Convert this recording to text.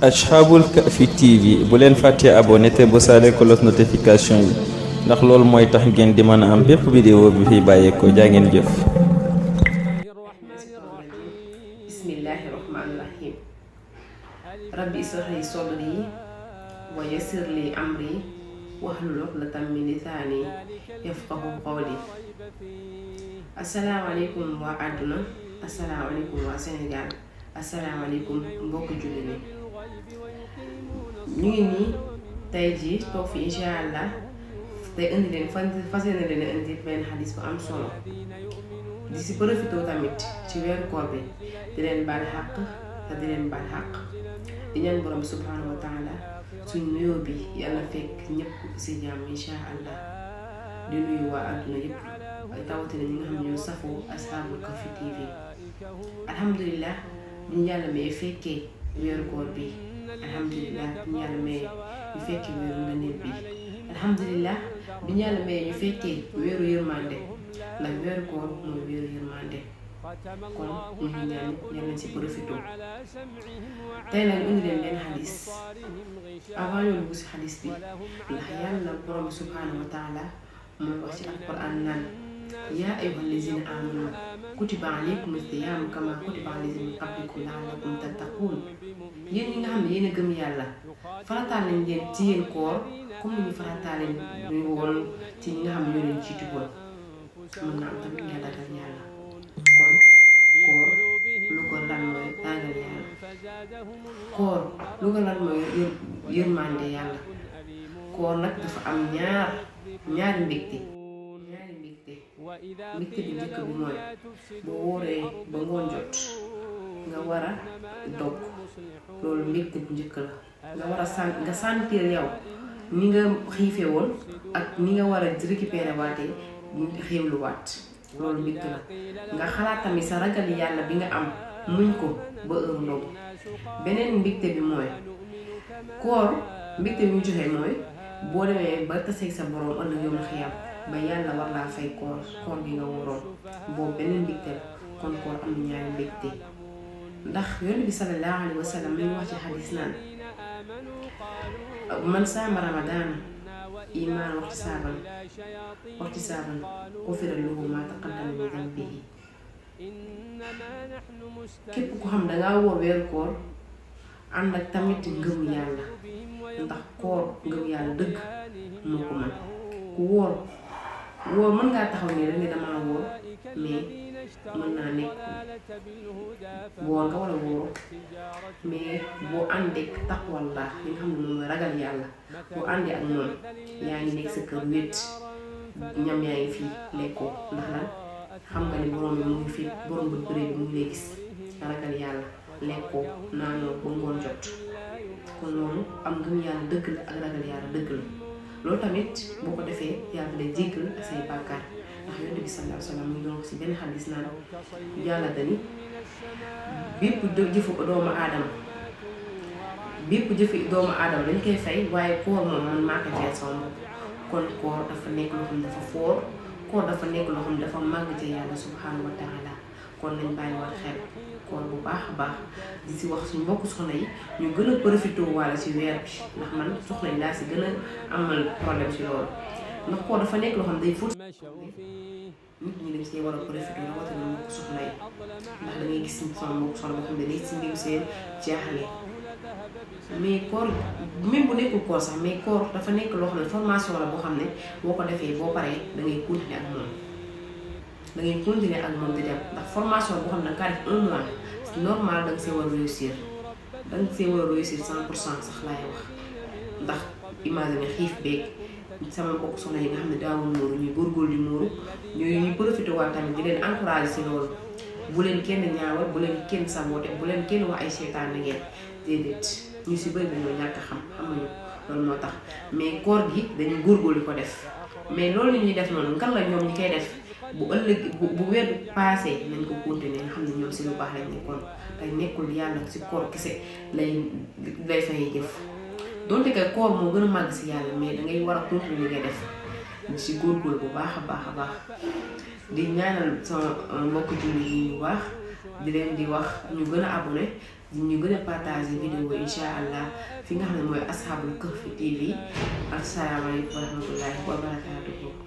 Ashabul Kahfi TV bu leen fàttee abonné te bu saale cloche notification yi ndax loolu mooy tax ngeen di mën a am bépp vidéo bi fi bàyyeekoo jaa ngeen jëf. bismillahi rahmaani rahim rabbi israh li sadri wa yassir li amri wahlul uqdatan min lisaani yafqahu qawli. asalaamaaleykum waa àdduna, asalaamaaleykum waa Sénégal, asalaamaaleykum mbokki julli ni ñu ngi nii tey jii toog fi incha allah tey indi leen fas yéene leen indi benn xadis bu am solo di si profité tamit ci weeru koor bi di leen baal xàq te di leen baal xàq di ñaan borom bi subhanahu wa taala suñ nuyoo bi yàlla fekk ñëpp si jàmm incha allah di nuyu waa àdduna yëpp tawatina ñi nga xam ne ñoo safoo Ashabul Kahfi TV. alhamdulilah bi ñu yàlla may fekkee weeru koor bi, alhamdulilah bi ñu yàlla may ñu fekkee weeru ngëneel bi, alhamdulilah bi ñu yàlla may ñu fekkee weeru yërmande ndax weeru koor mooy weeru yërmande. kon ñu ngi ñaan yàlla nañ si profité tey nag ñu indi leen benn xadis. avant ñoo dugg si xadis bi ndax yàlla borom subhanahu wa taala mooy wax ci alquran naan yaa ayyuhal lazina aamanu kutiba alaykumus siyaamu kamaa kutiba alal lazina min qablikum la'allakum tattaquun. yéen ñi nga xam ne yéen a gëm yàlla farataal nañ leen ci yéen koor comme ni ñu farataale ñu woon ci ñi nga xam ne ñoo leen jiitu woon. mën naa am tamit nga ragal yàlla. kon koor lu ko lan mooy ragal yàlla. koor lu ko lan mooy yërmande yàlla. koor nag dafa am ñaari mbégte. mbégte bi njëkk bi mooy boo wóoree ba ngoon jot nga war a dog, loolu mbégte bu njëkk la. nga war a nga sentir yow ni nga xiifee woon ak ni nga war a récupérer waatee xéewlu waat, loolu mbégte la. nga xalaat tamit sa ragal yàlla bi nga am muñ ko ba heure ndogu. beneen mbégte bi mooy koor mbégte bi mu joxe mooy boo demee ba taseeg sa borom ëllëg yow la xiyam ba yàlla war laa fay koor gi nga waroon, boobu beneen mbégte la. kon koor am na ñaari mbégte ndax yonent bi sallallahu alayhi wa sallam mi wax ci xadis naan man saama ramadaana iimaanan wahtisaaban gufira lahu maa taqaddama min danbihi. képp ku xam dangaa woor weeru koor ànd ak tamit ngëm yàlla, ndax koor ngëm yàlla dëgg moo ko mën. ku woor mën ngaa taxaw nii rek ne damaa woor, mais mën naa nekk woor nga wala wóor, mais boo àndee ak taqwallah li nga xam ne moom mooy ragal yàlla, boo àndee ak moom yaa ngi nekk sa kër wét, ñam yaa ngi fii lekkoo ndax lan xam nga ni borom bi mu ngi fii, borom bu bëree bi mu ngi lay gis. ragal yàlla lekkoo naanoo ba ngoon jot, kon loolu am ngëm yàlla dëgg la ak ragal yàlla dëgg la. loolu tamit boo ko defee yàlla day jéggal say bàkkaar ndax yonent bi sallallahu alayhi wa sallam mu ngi doon si benn xadis naan yàlla dani bépp jëfu doomu aadama dañ koy fay, waaye koor moom man maa ko fay sama bopp. kon koor dafa nekk loo xam ne dafa foor, koor dafa nekk loo xam ne dafa màgg ci yàlla subhanahu wa taala. kon nañ bàyyi war xel koor bu baax a baax di si wax suñ mbokk soxna yi ñu gën a profité walla ci weer bi, ndax man soxna yi laa si gën a amal problème ci loolu. ndax koor dafa nekk loo xam ne day fóot nit ñi dañ see war a profité rawatina mbokk soxna yi, ndax da ngay gis sama mbokk soxna boo xam ne dañuy si mbiru seen jaaxle. mais koor même bu nekkul koor sax, mais koor dafa nekk loo xam ne formation la boo xam ne boo ko defee boo paree da ngay continuer ak moom. da ngay continuer ak moom di dem, ndax formation boo xam ne kaa def 1 mois normal da nga see war a réussir, 100% sax laay wax. ndax imagine xiif beeg sama mbokk soxna yi nga xam ne daawul muuru ñuy góorgóorlu di muuru ñuy profité waa tamit di leen encouragé si loolu. bu leen kenn ñaawal, bu leen kenn saboté, bu leen kenn wax ay seytaan na ngeen déedéet. ñu si bëri dañoo ñàkk xamuñu loolu moo tax. mais koor gi dañuy góorgóorlu ko def, mais loolu ñuy def noonu ngan la ñoom ñi koy def bu ëllëg bu weer passé nañ ko continuer nga xam ne ñoom si lu baax lañ nekkoon. tey nekkul yàlla si koor kese lay fay jëf, donte que koor moo gën a màgg si yàlla, mais dangay war a continuer li ngay def si góorgóorlu bu baax a baax. di ñaanal sama mbokk julli yi bu baax, di leen di wax ñu gën a abonné ñu gën a partager vidéo incha allah fi nga xam ne mooy Ashabul Kahfi TV. Asalaamaaleykum wa rahmatullahi wa barakaatuhu.